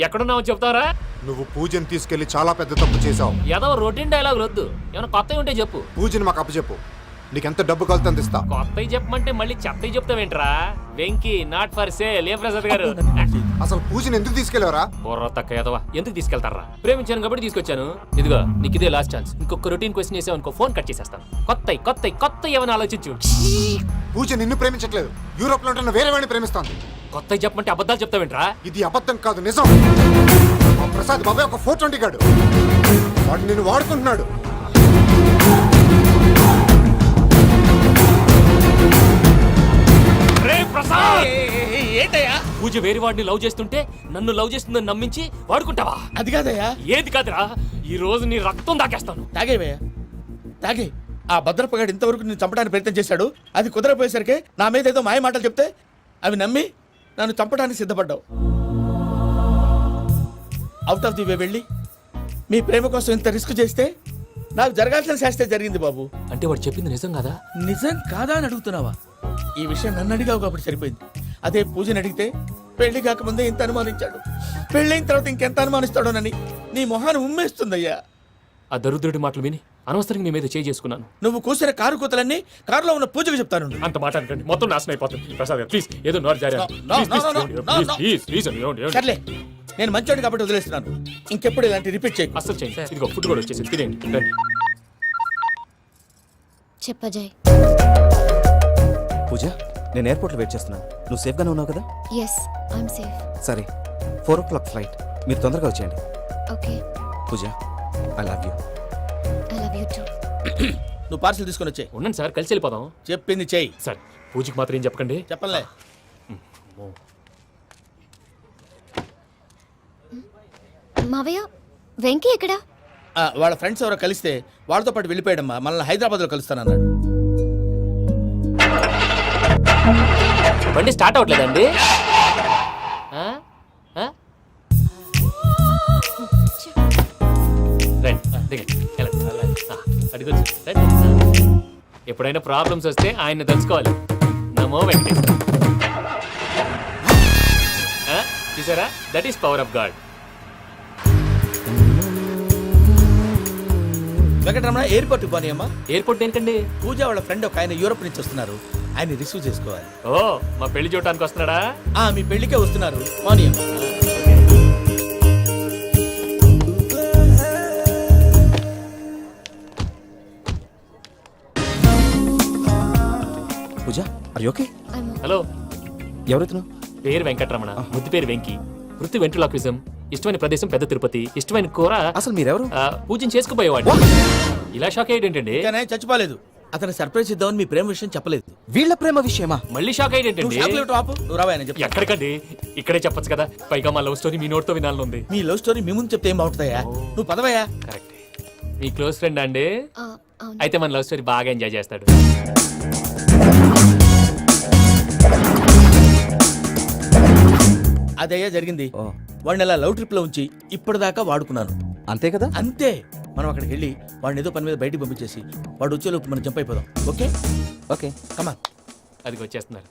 ఎక్కడున్నావు చెప్తావరా? నువ్వు పూజని తీసుకెళ్లి చాలా పెద్ద తప్పు చేశావు. ఏదో రొటీన్ డైలాగ్ వద్దు, ఏమైనా కొత్తవి ఉంటే చెప్పు. పూజని మాకు అప్పచెప్పు, నీకెంత డబ్బు కలితే అంత ఇస్తా. కొత్తవి చెప్పమంటే మళ్ళీ చెత్తవి చెప్తావేంట్రా? Venky not for sale. ఏ ప్రసాద్ గారు అసలు పూజని ఎందుకు తీసుకెళ్లేవరా? బుర్ర తక్క ఏదవా, ఎందుకు తీసుకెళ్తారా? ప్రేమించాను కాబట్టి తీసుకొచ్చాను. ఇదిగో నీకు ఇదే లాస్ట్ ఛాన్స్. ఇంకొక రొటీన్ క్వశ్చన్ చేసావు అనుకో, ఫోన్ కట్ చేసేస్తాను. కొత్త ఏమైనా ఆలోచించు. పూజ నిన్ను ప్రేమించట్లేదు, యూరోప్ లో ఉంటున్న వేరే వాడిని ప్రేమిస్తాంది. కొత్త చెప్పమంటే అబద్ధాలు చెప్తావేంట్రా? ఇది అబద్ధం కాదు, నిజం. మా ప్రసాద్ బాబాయ్ ఒక 420 గాడు, వాడు నిన్ను వాడుకుంటున్నాడు. ఏంటయ్యా? పూజ వేరే వాడిని లవ్ చేస్తుంటే నన్ను లవ్ చేస్తుందని నమ్మించి వాడుకుంటావా? అది కాదయ్యా. ఏది కాదురా, ఈ రోజు నీ రక్తం దాకేస్తాను. తాగేవయ్యా, తాగే. ఆ భద్రపగాడు ఇంతవరకు నేను చంపడానికి ప్రయత్నం చేశాడు. అది కుదరపోయేసరికి నా మీద ఏదో మాయ మాటలు చెప్తే అవి నమ్మి నన్ను చంపడానికి సిద్ధపడ్డావు. అవుట్ ఆఫ్ ది వే వెళ్ళి మీ ప్రేమ కోసం ఇంత రిస్క్ చేస్తే నాకు జరగాల్సిన శాస్త్రే జరిగింది బాబు. అంటే వాడు చెప్పింది నిజం కదా? నిజం కాదా అని అడుగుతున్నావా? ఈ విషయం నన్ను అడిగావు కాబట్టి సరిపోయింది. అదే పూజని అడిగితే పెళ్లి కాకముందే ఇంత అనుమానించాడు, పెళ్ళైన తర్వాత ఇంకెంత అనుమానిస్తాడోనని నీ మొహాన్ని ఉమ్మేస్తుందయ్యా. ఆ దరిద్రుడి మాటలు విని అనవసరంగా నీ మీద చేయి చేసుకున్నాను. నువ్వు కూసిన కారు కూతలన్నీ కారులో ఉన్న పూజకు చెప్తాను. అంత మాట అనకండి, మొత్తం నాశనం అయిపోతుంది. ప్రసాద్ ప్లీజ్, ఏదో నోరు జారీ. సర్లే, నేను మంచోడి కాబట్టి వదిలేస్తున్నాను. ఇంకెప్పుడు ఇలాంటి రిపీట్ చేయకు. అస్సలు చేయండి. ఇదిగో ఫుడ్ కూడా వచ్చేసి తినేయండి, రండి. చెప్పజాయ్. పూజ, నేను ఎయిర్పోర్ట్లో వెయిట్ చేస్తున్నాను. నువ్వు సేఫ్గానే ఉన్నావు కదా? Yes, I'm safe. సరే, 4 o'clock ఫ్లైట్. మీరు తొందరగా వచ్చేయండి. Okay. Pooja, I love you. I love you too. నువ్వు పార్సల్ తీసుకొని వచ్చే. ఉండండి సార్, కలిసి వెళ్ళిపోదాం. చెప్పింది చెయ్యి. సార్ పూజకి మాత్రం ఏం చెప్పకండి. చెప్పలే. మావయ్య, వెంకీ ఎక్కడా? వాళ్ళ ఫ్రెండ్స్ ఎవరో కలిస్తే వాళ్ళతో పాటు వెళ్ళిపోయాడమ్మా. మనల్ని హైదరాబాద్లో కలుస్తానన్నాడు. బండి స్టార్ట్ అవ్వట్లేదండి. ఎప్పుడైనా ప్రాబ్లమ్స్ వస్తే ఆయన్ని తెలుసుకోవాలి. నమో వెంకటేశ్వర. చూసారా, that is power of God. Venkataramana, airport పోనీ అమ్మా. ఎయిర్పోర్ట్ ఏంటండి? పూజ వాళ్ళ ఫ్రెండ్ ఒక ఆయన యూరోప్ నుంచి వస్తున్నారు, ఆయన రిసీవ్ చేసుకోవాలి. ఓ, మా పెళ్లి చూడటానికి వస్తున్నాడా? మీ పెళ్లికే వస్తున్నారు, పోనీ అమ్మా. పూజ, ఆర్ యు ఓకే? హలో, ఎవరైతున్నావు? పేరు వెంకటరమణ, ముద్దు పేరు వెంకీ, వృత్తి వెంట్రులాక్విజం, ఇష్టమైన ప్రదేశం పెద్ద తిరుపతి, ఇష్టమైన కూర. అసలు మీరెవరు? పూజను చేసుకుపోయేవాడు. ఇలా షాక్ అయ్యేటండి. చచ్చిపోలేదు. అతను సర్ప్రైజ్ ఇద్దామని మీ ప్రేమ విషయం చెప్పలేదు. వీళ్ళ ప్రేమ విషయమా? మళ్ళీ షాక్ అయ్యేటండి. ఎక్కడికండి, ఇక్కడే చెప్పొచ్చు కదా. పైగా మా లవ్ స్టోరీ మీ నోట్తో వినాలని ఉంది. మీ లవ్ స్టోరీ మీ ముందు చెప్తే ఏం బాగుంటుందయ్యా? నువ్వు పదవయ్యా. కరెక్ట్. మీ క్లోజ్ ఫ్రెండ్ అండి? అయితే మన లవ్ స్టోరీ బాగా ఎంజాయ్ చేస్తాడు. అదయ్యా జరిగింది. వాడిని అలా లవ్ ట్రిప్ లో ఉంచి ఇప్పటిదాకా వాడుకున్నాను. అంతే కదా? అంతే. మనం అక్కడికి వెళ్ళి వాడిని ఏదో పని మీద బయటికి పంపించేసి వాడు వచ్చేలోపు మనం జంప్ అయిపోదాం. ఓకే ఓకే, కమా. అది వచ్చేస్తున్నారు.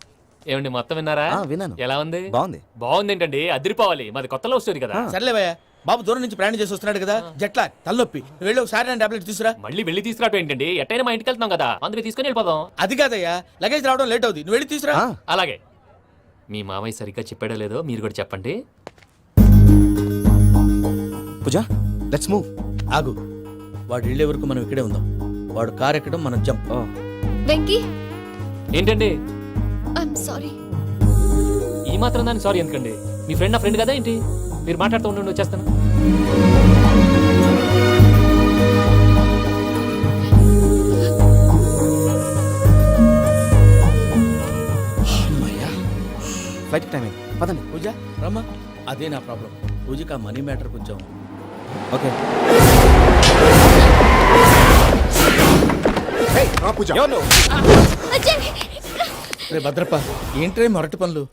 ఏమండి, మొత్తం విన్నారా? విన్నాను. ఎలా ఉంది? బాగుంది. బాగుంది ఏంటండి, అదిరిపోవాలి. మాది కొత్త లవ్ స్టోరీ కదా. సర్లేవయ్యా, బాబు దూరం నుంచి ప్రయాణం చేసి వస్తున్నాడు కదా, జట్లా తలనొప్పి. నువ్వు వెళ్ళి ఒకసారి టాబ్లెట్ తీసుకురా. మళ్ళీ వెళ్ళి తీసుకురావటం ఏంటండి? ఎట్టైనా మా ఇంటికి వెళ్తున్నాం కదా, అందుకే తీసుకుని వెళ్ళిపోదాం. అది కాదయ్యా, లగేజ్ రావడం లేట్ అవుతుంది, నువ్వు వెళ్ళి తీసుకురా. అలాగే. మీ మామయ్య సరిగ్గా చెప్పాడో లేదో మీరు కూడా చెప్పండి. పూజ, లెట్స్ మూవ్. ఆగు, వాడు వెళ్ళే వరకు మనం ఇక్కడే ఉందాం. వాడు కార్ ఎక్కడం, మనం జంప్. వెంకీ, ఏంటండి? I'm sorry. ఈ మాత్రం దానికి సారీ ఎందుకండి? మీ ఫ్రెండ్ నా ఫ్రెండ్ కదా ఏంటి? మీరు మాట్లాడుతూ ఉండండి, వచ్చేస్తాను. ఫ్లైట్ టైం అయింది, పదండి. పూజ రమ్మా. అదే నా ప్రాబ్లం. పూజకి ఆ మనీ మ్యాటర్ కొంచెం. ఓకే. పూజ, రే భద్రప్ప, ఏంట్రే మొరటి పనులు?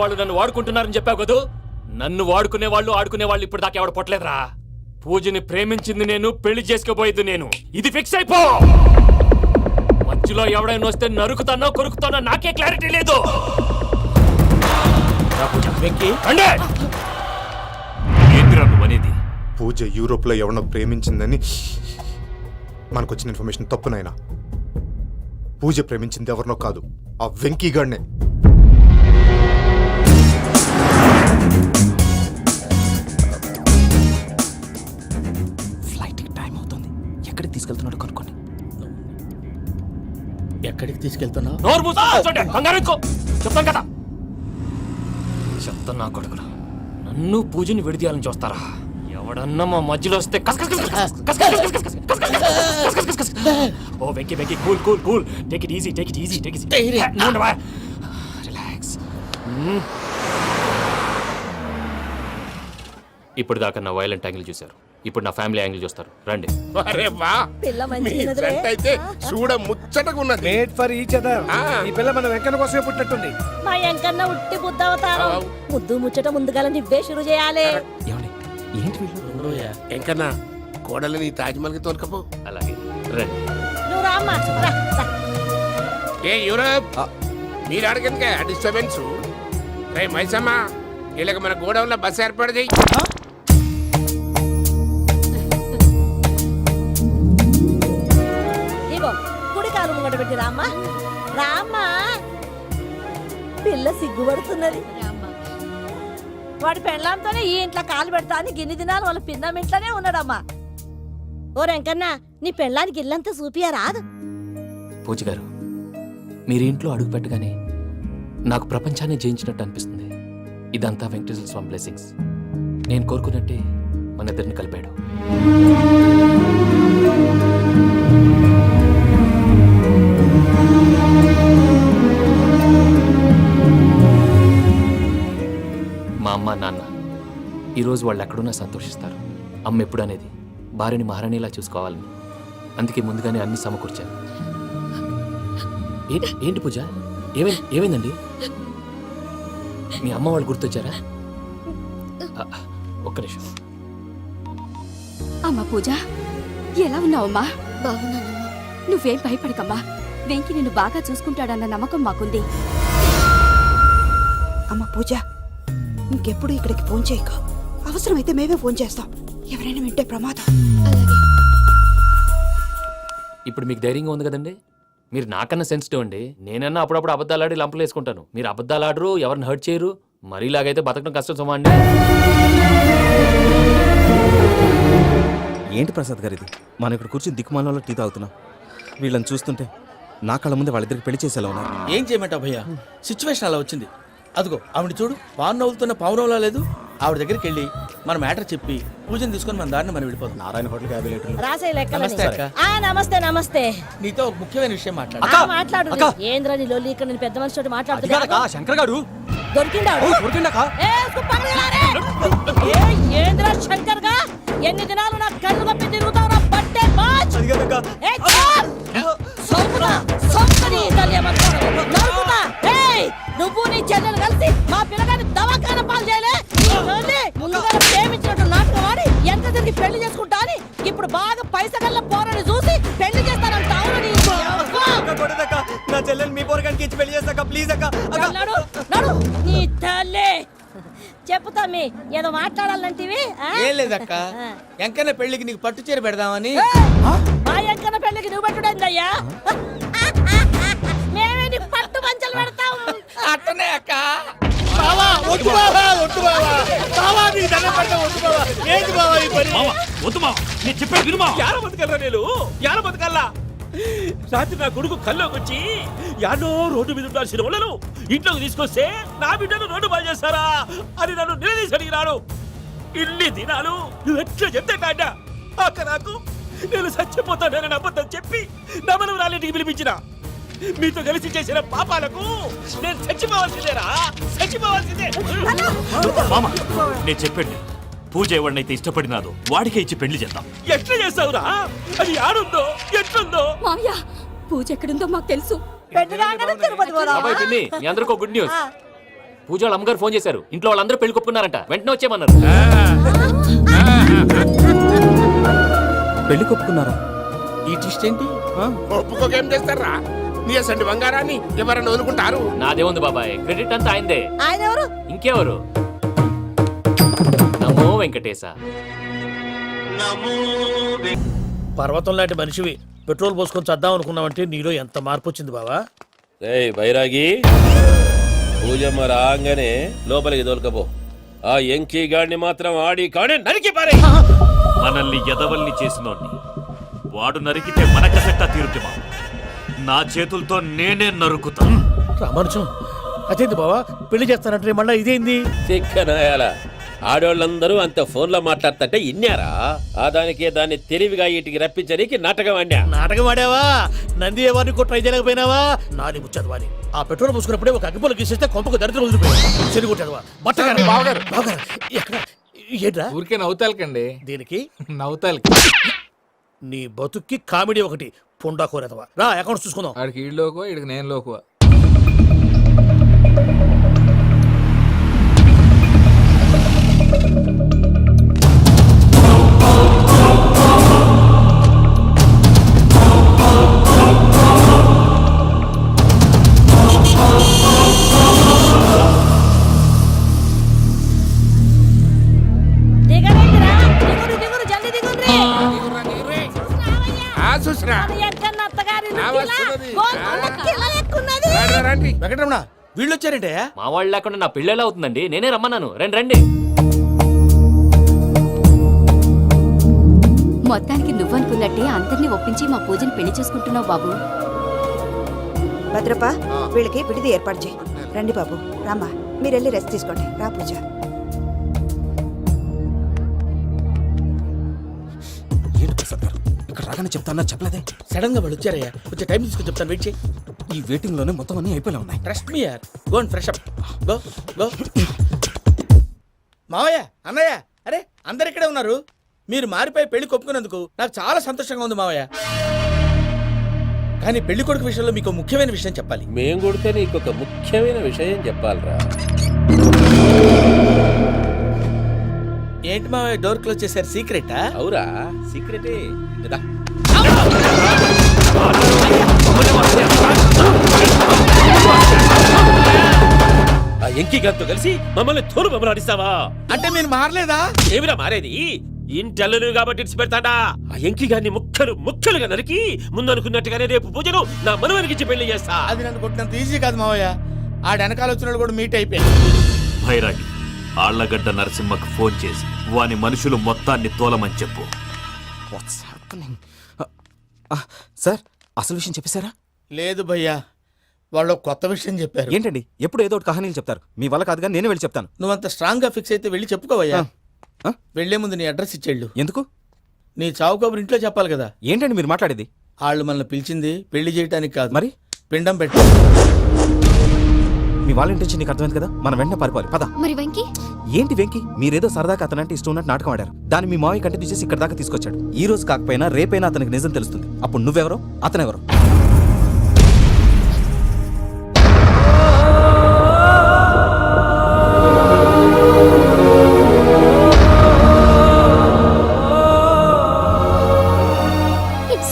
వాళ్ళు నన్ను వాడుకుంటున్నారని చెప్పావు కదూ. నన్ను వాడుకునే వాళ్ళు ఆడుకునే వాళ్ళు ఇప్పుడు దాకా ఎవడ పొట్టలేదురా. పూజని ప్రేమించింది నేను, పెళ్లి చేసుకోబోయేది నేను. ఇది ఫిక్స్ అయిపో. మధ్యలో ఎవడైనా వస్తే నరుకుతానో కొరుకుతానో నాకే క్లారిటీ లేదు. వెంకీ అంటే ఏందిరా నువ్వు అనేది? పూజ యూరోప్ లో ఎవరినో ప్రేమించిందని మనకొచ్చిన ఇన్ఫర్మేషన్ తప్పు నాయనా. పూజ ప్రేమించింది ఎవరినో కాదు, ఆ వెంకీ గాడినే. ఫ్లైట్ టైం అవుతుంది. ఎక్కడికి తీసుకెళ్తున్నాడు కనుక్కోండి. ఎక్కడికి తీసుకెళ్తున్నావు? నోరు మూసుకొని కూర్చోండి. కంగారు ఎక్కు. చెప్తాను కదా. చెప్తాను నా కొడుకులు. నన్ను పూజని విడిదీయాలని చూస్తారా? ఎవడన్నా మా మధ్యలో వస్తే ఓ Venky Venky cool cool cool. Take it easy, take it easy, take it easy. Relax. ఇప్పుడు దాకా నా వైలెంట్ యాంగిల్ చూశారు. ఇప్పుడు నా ఫ్యామిలీ యాంగిల్ చూస్తారు. రండి. అరే వా, పిల్ల మీ మంచిది ఫ్రెండ్ అయితే చూడ ముచ్చటగా ఉన్నది. Made for each other. ఈ పిల్ల మన వెంకన్న కోసమే పుట్టినట్టుంది. మా ఎంకన్న ఉట్టి బుద్ధవతారం. ముద్దు ముచ్చట ముందుగాల నువ్వే షురు చేయాలి. ఏమండి ఏంటి వీళ్ళు? ఎంకన్నా కోడలని తాజ్మహల్కి తోలుకపో. అలాగే రండి. నువ్వు రామ్మా రా, రా. ఏ యూరప్, మీరు అడగనుక డిస్టర్బెన్స్. రే మైసమ్మ, వీళ్ళకి మన గోడౌన్లో బస్సు ఏర్పాటు చేయి. ఇగో కుడి కాలు ముంగట పెట్టి రామ్మా, రామ్మా. పిల్ల సిగ్గుపడుతున్నది. వాడి పెళ్ళాంతోనే ఈ ఇంట్లో కాలు పెడతా అని గిన్ని దినాలు వాళ్ళ పిన్నం ఇంట్లోనే ఉన్నాడమ్మా. ఓ వెంకన్న, నీ పెళ్ళానికి ఇల్లంతా చూపియా రాదు. పూజ గారు, మీరు ఇంట్లో అడుగు పెట్టగానే నాకు ప్రపంచాన్ని జయించినట్టు అనిపిస్తుంది. ఇదంతా వెంకటేశ్వర స్వామి బ్లెస్సింగ్స్. నేను కోరుకున్నట్టే మన ఇద్దరిని కలిపాడు. మా అమ్మ నాన్న ఈరోజు వాళ్ళు ఎక్కడున్నా సంతోషిస్తారు. అమ్మ ఎప్పుడు అనేది భార్యని మహారాణిలా చూసుకోవాలని. అందుకే ముందుగానే అన్ని సమకూర్చాను. ఏంటి పూజ, ఏమైందండి? మీ అమ్మ వాళ్ళు గుర్తొచ్చారా? ఒక్క నిమిషం. అమ్మా పూజ, ఎలా ఉన్నావమ్మా? బాగున్నానమ్మా. నువ్వేం భయపడకమ్మా. వెంకి నిన్ను బాగా చూసుకుంటాడన్న నమ్మకం మాకుంది. అమ్మ పూజ, ఇంకెప్పుడు ఇక్కడికి ఫోన్ చేయక. అవసరమైతే మేమే ఫోన్ చేస్తాం. ఎవరైనా వింటే ప్రమాదం. అలాగే. ఇప్పుడు మీకు ధైర్యంగా ఉంది కదండి. మీరు నాకన్నా సెన్సిటివ్ అండి. నేనన్నా అప్పుడప్పుడు అబద్ధాలాడి లంపలు వేసుకుంటాను. మీరు అబద్ధాలాడరు, ఎవరిని హర్ట్ చేయరు. మరీలాగైతే బతకడం కష్టం సుమా అండి. ఏంటి ప్రసాద్ గారు ఇది? మనం ఇక్కడ కూర్చొని దిక్కుమాలలో టీ తాగుతున్నాం. వీళ్ళని చూస్తుంటే నా కళ్ళ ముందే వాళ్ళిద్దరికి పెళ్లి చేసేలా ఉన్నారు. ఏం చేయమంటావు భయ్యా? సిచ్యువేషన్ అలా వచ్చింది. అదిగో ఆవిడ చూడు, పావు నవ్వులుతున్న పావునవ్వులా లేదు. ఆవిడ దగ్గరికి వెళ్ళి మన మ్యాటర్ చెప్పి పూజను తీసుకొని మన దారిని మనం వెళ్ళిపోతాం. నారాయణ హోటల్ 50 లీటర్లు. రాసే నమస్తే అక్క. నమస్తే నమస్తే. నీతో ఒక ముఖ్యమైన విషయం మాట్లాడు. మాట్లాడు. ఏంద్రా నీ లొల్లి? ఇక్కడ నేను పెద్ద మనిషితో మాట్లాడుతున్నా. శంకర్ గారు దొరికిండాడు. ఏ, పగలగారే. ఏ, ఏంద్రా శంకర్ గా? ఎన్ని దినాలు నా కళ్ళు కప్పి తిరుగుతావు నా బట్టే బాచ్. ఏ, చాల్. సౌకునా, సౌకుని తల్లియమంటారు. నరుకుతా. ఏయ్, నువ్వు నీ చెల్లెలు కలిసి మా పిల్లగాని దవాఖాన పాలు చేయలే. ముందుగా ప్రేమించినట్టు నాటకం ఆడి ఎంత తిరిగి పెళ్లి చేసుకుంటా అని ఇప్పుడు బాగా పైసగల్ల పోరని చూసి పెళ్లి చేస్తానంటావు. నా చెల్లెలు మీ పోరగానికి ఇచ్చి పెళ్లి చేస్తాక ప్లీజ్ అక్క. నడు నడు నీ తల్లి. చెప్పుతా మీ ఏదో మాట్లాడాలంటివి. ఏం లేదక్క, ఎంకన్న పెళ్లికి నీకు పట్టు చీర పెడదామని. మా ఎంకన్న పెళ్లికి నువ్వు పెట్టుడేందయ్యా? మేమే నీకు పట్టు మంచలు పెడతాం. అట్టనే అక్క. బావా వద్దు, బావా వద్దు, బావా. బావా నీకు దండం పెడతా, వద్దు బావా. ఏంటి బావా ఈ పని? వద్దు మా, నేను చెప్పేది వినుమా. యాడ బతకల్లా నేను, యాడ బతకల్లా. రాత్రి నా కొడుకు కల్లోకి వచ్చి యాడో రోడ్డు మీద ఉండాల్సిన వాళ్ళను ఇంట్లోకి తీసుకొస్తే నా బిడ్డను రోడ్డు బాగా చేస్తారా అని నన్ను నిలదీసి అడిగినాడు. ఇన్ని దినాలు నువ్వు ఎట్లా చెప్తే కాడ అక్క నాకు నేను చచ్చిపోతానని అబద్ధం చెప్పి నమ్మను రాలేటికి పిలిపించిన. మీతో కలిసి చేసిన పాపాలకు నేను చచ్చిపోవాల్సిందేరా, చచ్చిపోవాల్సిందే. మామ, నేను చెప్పండి, పూజ ఎవరినైతే ఇష్టపడినాదో వాడికే ఇచ్చి పెళ్లి చేద్దాం. ఎట్లా చేస్తావురా? అది ఆడుందో ఎట్లుందో. మామయ్య, పూజ ఎక్కడుందో మాకు తెలుసు. పెళ్లి రాగానే తిరుపతి పోదామా? అబ్బాయి పిన్ని, మీ అందరికీ గుడ్ న్యూస్. పూజ వాళ్ళ అమ్మగారు ఫోన్ చేశారు, ఇంట్లో వాళ్ళందరూ పెళ్లి కొప్పుకున్నారంట, వెంటనే వచ్చేయమన్నారు. పెళ్లి కొప్పుకున్నారా? ఈ ట్విస్ట్ ఏంటి? ఒప్పుకోకేం చేస్తారా? నీ అసంటి బంగారాన్ని ఎవరన్నా వదులుకుంటారు? నాదేముంది బాబాయ్, క్రెడిట్ అంతా ఆయనదే. ఆయన ఎవరు? ఇంకెవరు? నమో వెంకటేశ. పర్వతం లాంటి మనిషివి పెట్రోల్ పోసుకొని చద్దాం అనుకున్నావంటే నీలో ఎంత మార్పు వచ్చింది బావా. ఏయ్ బైరాగి, పూజమ్మ రాగానే లోపలికి దొరకపో. ఆ ఎంకీ గాడిని మాత్రం ఆడి కాడే నరికి పారే. మనల్ని ఎదవల్ని చేసినోడ్ని వాడు నరికితే మనకసెట్టా తీరుతుమా? నా చేతులతో నేనే నరుకుతా. రామానుజం అదేంది బావా, పెళ్లి చేస్తానంటే మళ్ళా ఇదేంది? చిక్కనాయాల ఆడోళ్ళందరూ అంత ఫోన్లో మాట్లాడుతుంటే ఇన్నారా? ఆ దానికే దాన్ని తెలివిగా ఇటుకి రప్పించడానికి నాటకం ఆడా. నాటకం ఆడావా? నంది ఎవరిని కూడా ట్రై చేయలేకపోయినావా? నాని ముచ్చదు వాని ఆ పెట్రోల్ పోసుకున్నప్పుడే ఒక అగ్గిపుల్ల గీసేస్తే కొంపకు దరిద్రం వదిలిపోయాడు. చెరి కొట్టాడువా? బట్టగారు బావగారు బావగారు ఎక్కడ ఏంట్రా? ఊరికే నవ్వుతాలకండి. దీనికి నవ్వుతాలకి నీ బతుక్కి కామెడీ ఒకటి పుండా కోరేదవా. రా అకౌంట్స్ చూసుకుందాం. ఆడికి ఈడు లోకువ, ఈడికి నేను లోకువ. దిగలేదురా? దిగురు దిగురు జల్దీ దిగుర్రి. చూసిరా అది ఎక్కన్న అత్తగారి నా ఇల్లు వస్తున్నది. గోల్కొండ కిల్ల లెక్కున్నది. రండి. వెంకటరమణ వీళ్ళు వచ్చారంటే మా వాళ్ళు లేకుండా నా పెళ్ళి ఎలా అవుతుందండి? నేనే రమ్మన్నాను. రండి రండి. మొత్తానికి నువ్వనుకున్నట్టే అందరినీ ఒప్పించి మా పూజని పెళ్లి చేసుకుంటున్నావు బాబు. భద్రప్ప వీళ్ళకి విడిది ఏర్పాటు చేయి. రండి బాబు, రామ్మా మీరు వెళ్ళి రెస్ట్ తీసుకోండి. రా పూజ. ఏంటి ప్రసాద్ గారు, ఇక్కడ రాగానే చెప్తానా చెప్పలేదే? సడన్ గా వాళ్ళు వచ్చారయ్యా, కొంచెం టైం తీసుకొని చెప్తాను, వెయిట్ చేయి. ఈ వెయిటింగ్ లోనే మొత్తం అన్ని అయిపోయినా ఉన్నాయి. ట్రస్ట్ మీ యార్, go and fresh up. Go go. మావయ్య, అన్నయ్య, అరే అందరు ఇక్కడే ఉన్నారు. మీరు మారిపోయి పెళ్లి కొప్పుకున్నందుకు నాకు చాలా సంతోషంగా ఉంది మావయ్య. కానీ పెళ్లి కొడుకు విషయంలో మీకు ముఖ్యమైన విషయం చెప్పాలి. మేం కొడితే నీకు ఒక ముఖ్యమైన విషయం చెప్పాలరా. ఏంటి మావయ్య డోర్ క్లోజ్ చేశారు? సీక్రెటా? అవురా, సీక్రెటే కదా. ఆ ఎంకి గారితో కలిసి మమ్మల్ని తోలు బొమ్మలాడిస్తావా? అంటే మీరు మారలేదా? ఏమిరా మారేది? ఇంటల్లును కాబట్టి ఇడిచి పెడతాడా? ఆ ఎంకి గారిని ముక్కలు ముక్కలుగా నరికి ముందనుకున్నట్టుగానే రేపు పూజను నా మనవనికిచ్చి పెళ్లి చేస్తా. అది నన్ను కొట్టినంత ఈజీ కాదు మావయ్య. ఆ వెనకాల వచ్చిన కూడా మీట్ అయిపోయాడు. భైరాగి, ఆళ్లగడ్డ నరసింహకు ఫోన్ చేసి వాని మనుషులు మొత్తాన్ని తోలమని చెప్పు. What's happening? సార్, అసలు విషయం చెప్పేశారా? లేదు భయ్యా, వాళ్ళు ఒక కొత్త విషయం చెప్పారు. ఏంటండి ఎప్పుడు ఏదో ఒకటి కహానీలు చెప్తారు? మీ వల్ల కాదుగా, నేనే వెళ్ళి చెప్తాను. నువ్వంత స్ట్రాంగ్ గా ఫిక్స్ అయితే వెళ్ళి చెప్పుకోవయ్యా. వెళ్లే ముందు నీ అడ్రస్ ఇచ్చేళ్ళు. ఎందుకు? నీ చావు కబురు ఇంట్లో చెప్పాలి కదా. ఏంటండి మీరు మాట్లాడేది? వాళ్ళు మనల్ని పిలిచింది పెళ్లి చేయడానికి కాదు, మరి పిండం పెట్టి. మీ వాళ్ళ ఇంటి నీకు అర్థమైంది కదా, మనం వెంటనే పారిపోవాలి. పద. మరి వెంకీ? ఏంటి వెంకి, మీరేదో సరదాగా అతనంటే ఇష్టం ఉన్నట్టు నాటకం ఆడారు. దాన్ని మీ మావయ్య కంటిన్యూ చేసి ఇక్కడ దాకా తీసుకొచ్చాడు. ఈ రోజు కాకపోయినా రేపైనా అతనికి నిజం తెలుస్తుంది. అప్పుడు నువ్వెవరో అతనెవరో.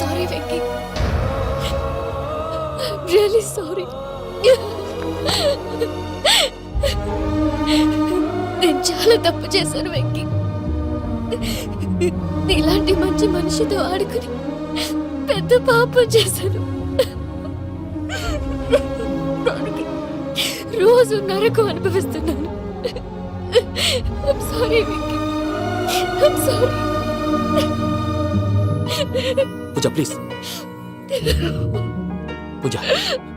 Sorry Venky, really sorry. నేను చాలా తప్పు చేశాను వెంకీ. నీలాంటి మంచి మనిషితో ఆడుకుని పెద్ద పాపం చేశాను. రోజు నరకం అనుభవిస్తున్నాను. I'm sorry Venky, I'm sorry. Pooja please, Pooja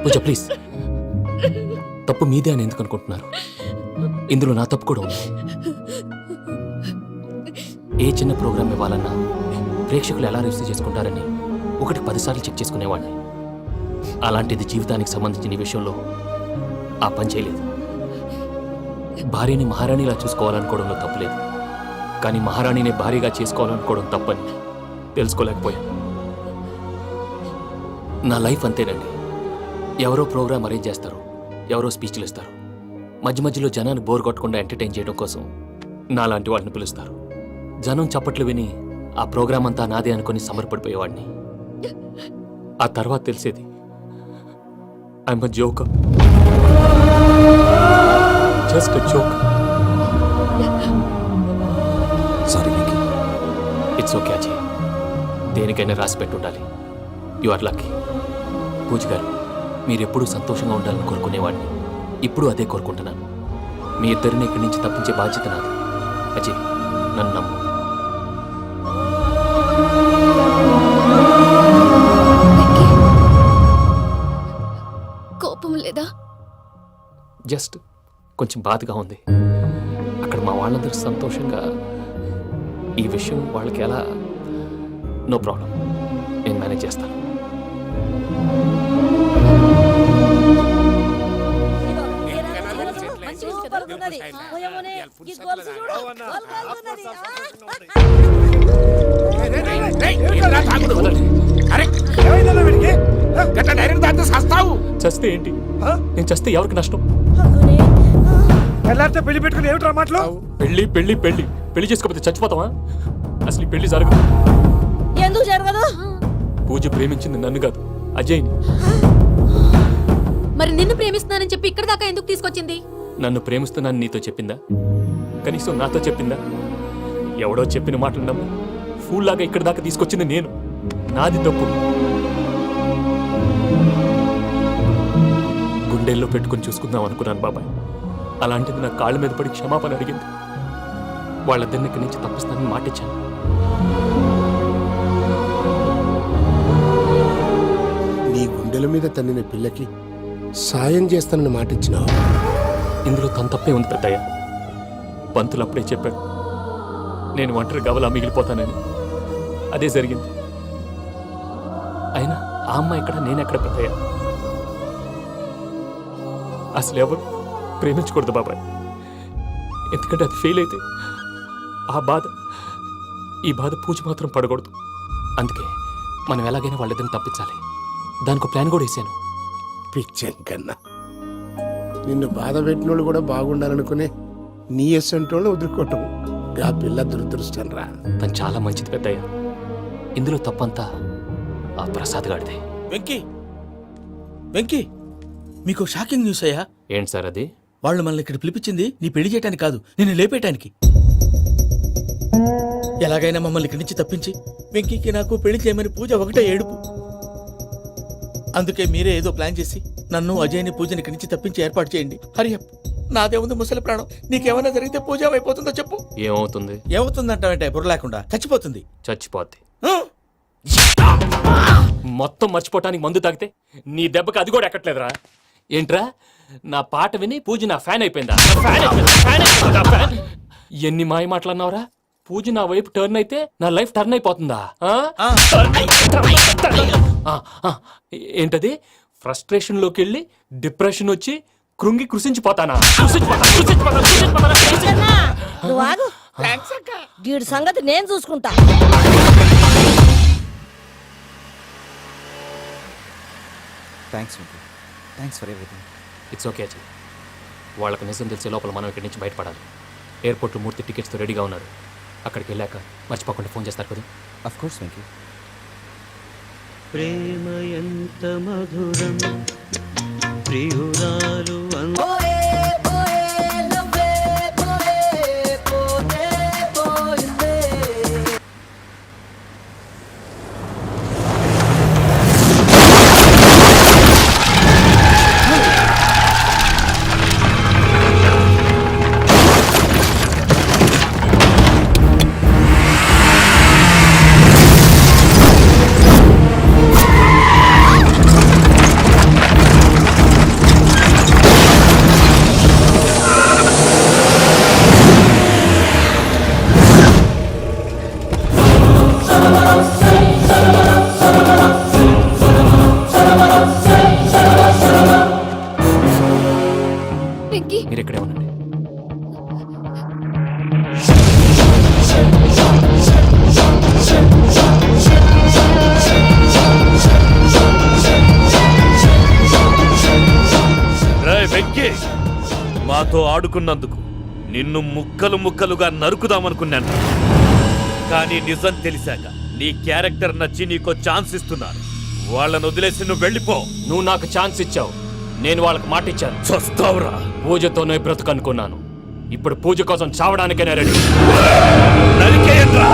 Pooja please. తప్పు మీదే అని ఎందుకు అనుకుంటున్నారు? ఇందులో నా తప్పు కూడా ఉంది. ఏ చిన్న ప్రోగ్రామ్ ఇవ్వాలన్నా ప్రేక్షకులు ఎలా రిసీవ్ చేసుకుంటారని 1-10 సార్లు చెక్ చేసుకునేవాడిని. అలాంటిది జీవితానికి సంబంధించిన ఈ విషయంలో ఆ పని చేయలేదు. భార్యని మహారాణిలా చూసుకోవాలనుకోవడంలో తప్పులేదు, కానీ మహారాణిని భార్యగా చేసుకోవాలనుకోవడం తప్పని తెలుసుకోలేకపోయాను. నా లైఫ్ అంతేనండి. ఎవరో ప్రోగ్రామ్ అరేంజ్ చేస్తారు, ఎవరో స్పీచ్లు ఇస్తారు, మధ్య మధ్యలో జనాన్ని బోర్ కొట్టకుండా ఎంటర్టైన్ చేయడం కోసం నాలాంటి వాళ్ళని పిలుస్తారు. జనం చప్పట్లు విని ఆ ప్రోగ్రామ్ అంతా నాదే అనుకుని సమర్పడిపోయేవాడిని. ఆ తర్వాత తెలిసేది I'm a joker, just a joker. Sorry Venky. It's okay Ajay, దేనికైనా రాసి పెట్టుండాలి. You are lucky. పూజ గారు, మీరెప్పుడూ సంతోషంగా ఉండాలని కోరుకునేవాడిని. ఇప్పుడు అదే కోరుకుంటున్నాను. మీ ఇద్దరిని ఇక్కడి నుంచి తప్పించే బాధ్యత నాది. అజయ్, నన్ను నమ్ము. కోపం లేదా? జస్ట్ కొంచెం బాధగా ఉంది. అక్కడ మా వాళ్ళందరూ సంతోషంగా, ఈ విషయం వాళ్ళకి ఎలా? నో ప్రాబ్లం, నేను మేనేజ్ చేస్తాను. చస్తే ఏంటి? నేను చస్తే ఎవరికి నష్టం? పెళ్లి పెట్టుకుని ఏమిట్రా మాటలు? పెళ్లి పెళ్లి పెళ్లి పెళ్లి చేసుకోకపోతే చచ్చిపోతావా? అసలు ఈ పెళ్లి జరగదు. ఎందుకు జరగదు? పూజ ప్రేమించింది నన్ను కాదు, అజయ్ని. మరి నిన్ను ప్రేమిస్తున్నానని చెప్పి ఇక్కడ దాకా ఎందుకు తీసుకొచ్చింది? నన్ను ప్రేమిస్తున్నాను నీతో చెప్పిందా? కనీసం నాతో చెప్పిందా? ఎవడో చెప్పిన మాటలు నమ్ము ఫూల్ లాగా ఇక్కడ దాకా తీసుకొచ్చింది నేను. నాది తప్పు. గుండెల్లో పెట్టుకుని చూసుకుందాం అనుకున్నాను బాబాయ్. అలాంటిది నా కాళ్ళ మీద పడి క్షమాపణ అడిగింది. వాళ్ళిద్దరిని ఇక్కడి నుంచి తప్పిస్తానని మాటిచ్చాను. నీ గుండెల మీద తన్నిన పిల్లకి సాయం చేస్తానని మాటిచ్చినావు. ఇందులో తన తప్పే ఉంది పెద్దయ్య. పంతులు అప్పుడే చెప్పాడు నేను ఒంటరి గవలా మిగిలిపోతానని. అదే జరిగింది. అయినా ఆ అమ్మాయి ఎక్కడ, నేనెక్కడ పెద్దయ్య? అసలు ఎవరు ప్రేమించకూడదు బాబాయ్. ఎందుకంటే అది ఫెయిల్ అయితే ఆ బాధ, ఈ బాధ పూజ మాత్రం పడకూడదు. అందుకే మనం ఎలాగైనా వాళ్ళిద్దరిని తప్పించాలి. దానికి ప్లాన్ కూడా వేసాను. పిచ్చం కన్నా నిన్ను బాధ పెట్టినోళ్ళు కూడా బాగుండాలనుకునే నీ ఎస్సంటోళ్ళు వదులుకోవటం ఆ పిల్ల దురదృష్టం రా. తను చాలా మంచిది పెద్దయ్య. ఇందులో తప్పంతా ఆ ప్రసాద్ గాడిదే. వెంకీ, వెంకీ, మీకు షాకింగ్ న్యూస్ అయ్యా. ఏంటి సార్ అది? వాళ్ళు మనల్ని ఇక్కడ పిలిపించింది నీ పెళ్లి చేయడానికి కాదు, నిన్ను లేపేయటానికి. ఎలాగైనా మమ్మల్ని ఇక్కడి నుంచి తప్పించి వెంకీకి నాకు పెళ్లి చేయమని పూజ ఒకటే ఏడుపు. అందుకే మీరే ఏదో ప్లాన్ చేసి నన్ను అజయ్ని పూజని ఇక్కడి నుంచి తప్పించి ఏర్పాటు చేయండి. హరియప్, నాదే ఉంది ముసలి ప్రాణం. నీకేమైనా జరిగితే పూజ అయిపోతుందో చెప్పు. ఏమవుతుంది? ఏమవుతుందంటావంటే బుర్ర లేకుండా చచ్చిపోతుంది. చచ్చిపోద్ది. మొత్తం మర్చిపోవటానికి మందు తాగితే నీ దెబ్బకి అది కూడా ఎక్కట్లేదురా. ఏంట్రా, నా పాట విని పూజ నా ఫ్యాన్ అయిపోయిందా? ఎన్ని మాయ మాటలన్నావురా? పూజ నా వైపు టర్న్ అయితే నా లైఫ్ టర్న్ అయిపోతుందా? ఏంటది? ఫ్రస్ట్రేషన్ లోకి వెళ్ళి డిప్రెషన్ వచ్చి కృంగి కృషించిపోతానా? నువ్వు ఆగు. వీడి సంగతి నేను చూసుకుంటా. Thanks Venky. Thanks for everything. It's okay Ajay. వాళ్ళకి నిజం తెలిసే లోపల మనం ఇక్కడి నుంచి బయటపడాలి. ఎయిర్పోర్ట్లో 3 టికెట్స్తో రెడీగా ఉన్నారు. అక్కడికి వెళ్ళాక మర్చిపోకుండా ఫోన్ చేస్తారు కదా. Of course Venky. ప్రేమ ఎంత మధురం ప్రియురాలు నాతో ఆడుకున్నందుకు నిన్ను ముక్కలు ముక్కలుగా నరుకుదామనుకున్నాను. కానీ నిజం తెలిసాక నీ క్యారెక్టర్ నచ్చి నీకో ఛాన్స్ ఇస్తున్నాను. వాళ్ళను వదిలేసి నువ్వు వెళ్ళిపో. నువ్వు నాకు ఛాన్స్ ఇచ్చావు, నేను వాళ్ళకి మాట ఇచ్చాను. చస్తావురా. పూజతోనే బ్రతుకనుకున్నాను, ఇప్పుడు పూజ కోసం చావడానికైనా రెడీ. నరికేయండ్రా.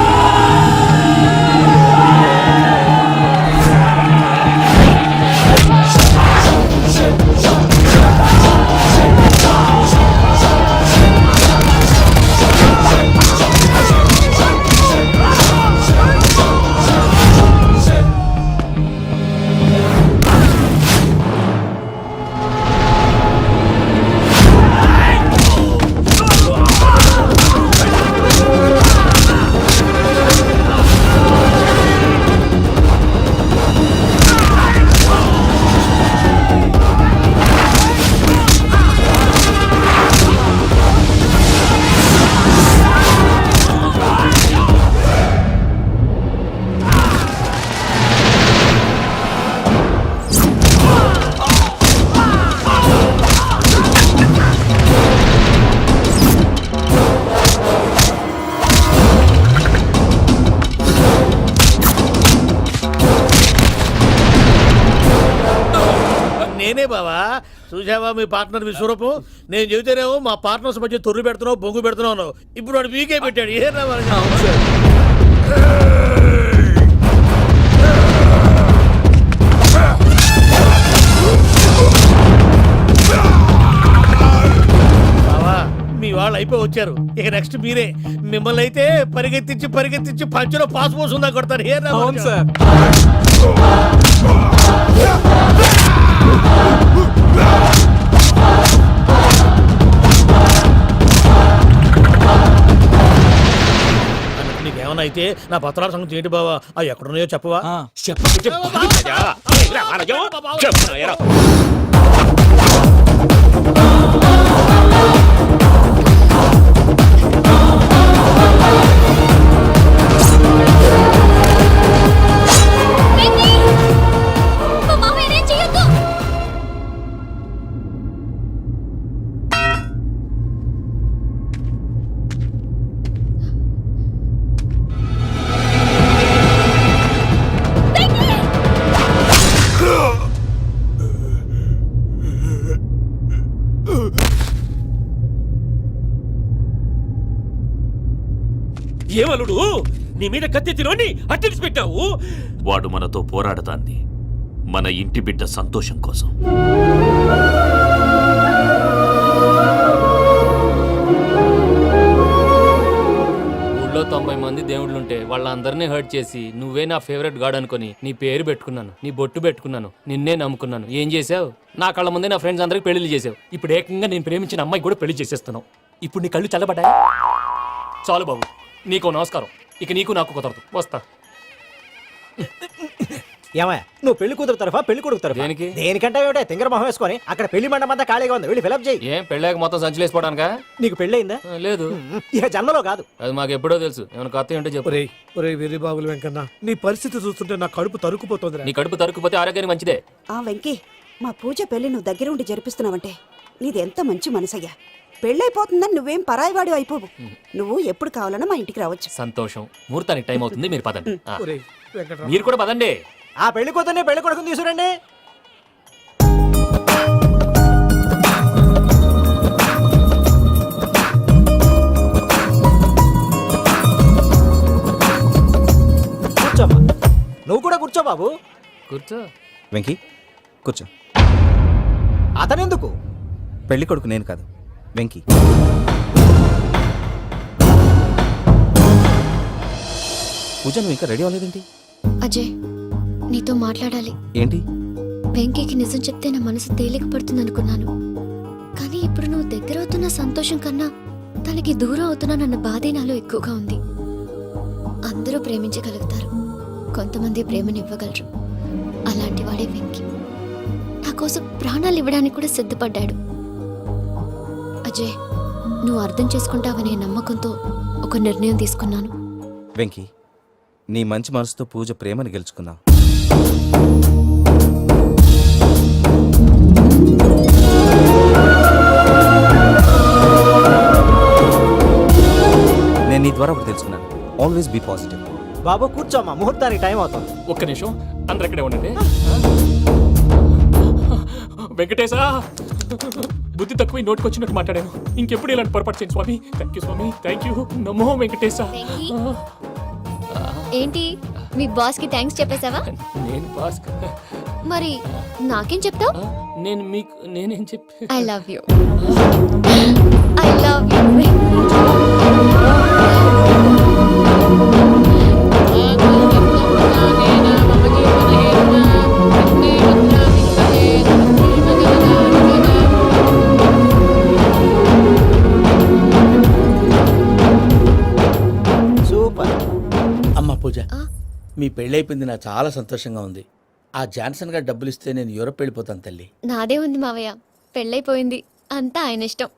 నేనే బావా. చూసావా మీ పార్ట్నర్ విశ్వరూపం? నేను చెబితేనేమో మా పార్ట్నర్స్ మధ్య తొర్రు పెడుతున్నావు, బొంగు పెడుతున్నావు. ఇప్పుడు వాడు వీకే పెట్టాడు. ఏ బావా, మీ వాళ్ళు అయిపోయి వచ్చారు. ఇక నెక్స్ట్ మీరే. మిమ్మల్ని అయితే పరిగెత్తించి పరిగెత్తించి పంచలో పాస్ పోసుందా కొడతారు. ఏ సార్. నీకేమన్నా అయితే నా పత్రాల సంగతి ఏంటి బావా? అవి ఎక్కడున్నాయో చెప్పవా? మా మామయ్య ఏం చేయొద్దు. ఏమలుడు, నీ మీద కత్తెత్తిలోని అట్టడిసి పెట్టావు. వాడు మనతో పోరాడతాంది మన ఇంటి బిడ్డ సంతోషం కోసం. ఊళ్ళో 90 మంది దేవుళ్ళుంటే వాళ్ళందరినీ హర్ట్ చేసి నువ్వే నా ఫేవరెట్ గాడ్ అనుకుని నీ పేరు పెట్టుకున్నాను, నీ బొట్టు పెట్టుకున్నాను, నిన్నే నమ్ముకున్నాను. ఏం చేసావు? నా కళ్ళ ముందే నా ఫ్రెండ్స్ అందరికి పెళ్లి చేసావు. ఇప్పుడు ఏకంగా నేను ప్రేమించిన అమ్మాయి కూడా పెళ్లి చేసేస్తున్నావు. ఇప్పుడు నీ కళ్ళు చల్లబడ్డాయి. చాలు బాబు, నీకు నమస్కారం. ఇక నీకు నాకు కుదరదు. వస్తా. ఏమయ్య, నువ్వు పెళ్లి కూతురు తరఫా పెళ్లి కొడుకు తరఫా? దేనికి? దేనికంటే ఏమిటే తింగర మొహం వేసుకొని అక్కడ పెళ్లి మండపం అంతా ఖాళీగా ఉంది, వెళ్ళి ఫిలప్ చేయి. ఏం పెళ్ళాక మొత్తం సంచలేసిపోవడానికా? నీకు పెళ్ళయిందా? లేదు. ఇక జన్మలో కాదు. అది మాకు ఎప్పుడో తెలుసు. ఏమైనా కొత్త ఉంటే చెప్పు. వెర్రి బాబులు వెంకన్న, నీ పరిస్థితి చూస్తుంటే నా కడుపు తరుక్కుపోతుంది. నీ కడుపు తరుక్కుపోతే ఆరోగ్యానికి మంచిదే. ఆ వెంకీ, మా పూజ పెళ్లి నువ్వు దగ్గర ఉండి జరిపిస్తున్నావంటే నీది ఎంత మంచి మనసయ్యా. పెళ్ళైపోతుందని నువ్వేం పరాయివాడి అయిపోవు. నువ్వు ఎప్పుడు కావాలన్నా మా ఇంటికి రావచ్చు. సంతోషం. ముహూర్తానికి టైం అవుతుంది, మీరు పదండి. మీరు కూడా పదండి. ఆ పెళ్లి కూతుర్ని పెళ్లి కొడుకుని తీసుకురండి. కూర్చోమ్మా. నువ్వు కూడా కూర్చో బాబు. కూర్చో. వెంకీ కూర్చో. అతనెందుకు? పెళ్లి కొడుకు నేను కాదు, వెంకీ. పూజ, నువ్వు ఇంకా రెడీ అవ్వలేదేంటి? అజయ్, నీతో మాట్లాడాలి. ఏంటి? వెంకీకి నిజం చెప్తే నా మనసు తేలిక పడుతుంది అనుకున్నాను. కానీ ఇప్పుడు నువ్వు దగ్గర అవుతున్న సంతోషం కన్నా తనకి దూరం అవుతున్నానన్న బాధే నాలో ఎక్కువగా ఉంది. అందరూ ప్రేమించగలుగుతారు, కొంతమంది ప్రేమనివ్వగలరు. అలాంటి వాడే వెంకీ. నా కోసం ప్రాణాలు ఇవ్వడానికి కూడా సిద్ధపడ్డాడు. అజయ్, నువ్వు అర్థం చేసుకుంటావనే నమ్మకంతో ఒక నిర్ణయం తీసుకున్నాను. వెంకీ, నీ మంచి మనసుతో పూజ ప్రేమని గెలుచుకున్నావు. ద్వారా ఒకటి తెలుసుకున్నాను, ఆల్వేస్ బీ పాజిటివ్. బాబు కూర్చోమ్మా, ముహూర్తానికి టైం అవుతుంది. ఒక్క నిమిషం, అందరు ఇక్కడే ఉండండి. వెంకటేశా, బుద్ధి తక్కువ నోటికి వచ్చినట్టు మాట్లాడాను. ఇంకెప్పుడు ఇలాంటి పొరపాటు చేయండి స్వామి. థ్యాంక్ యూ స్వామి, థ్యాంక్ యూ. నమో వెంకటేశా. వెంకీ, ఏంటి మీ బాస్ కి థ్యాంక్స్ చెప్పేశావా? నేను పాస్. మరి నాకేం చెప్తావు? నేను మీకు నేనేం చెప్పి I love you. I love you. Super. అమ్మ పూజ, ఆ? మీ పెళ్ళైపోయింది నాకు చాలా సంతోషంగా ఉంది. ఆ జాన్సన్ గారు డబ్బులు ఇస్తే నేను యూరోప్ వెళ్ళిపోతాను తల్లి. నాదే ఉంది మావయ్య, పెళ్ళైపోయింది, అంతా ఆయన ఇష్టం.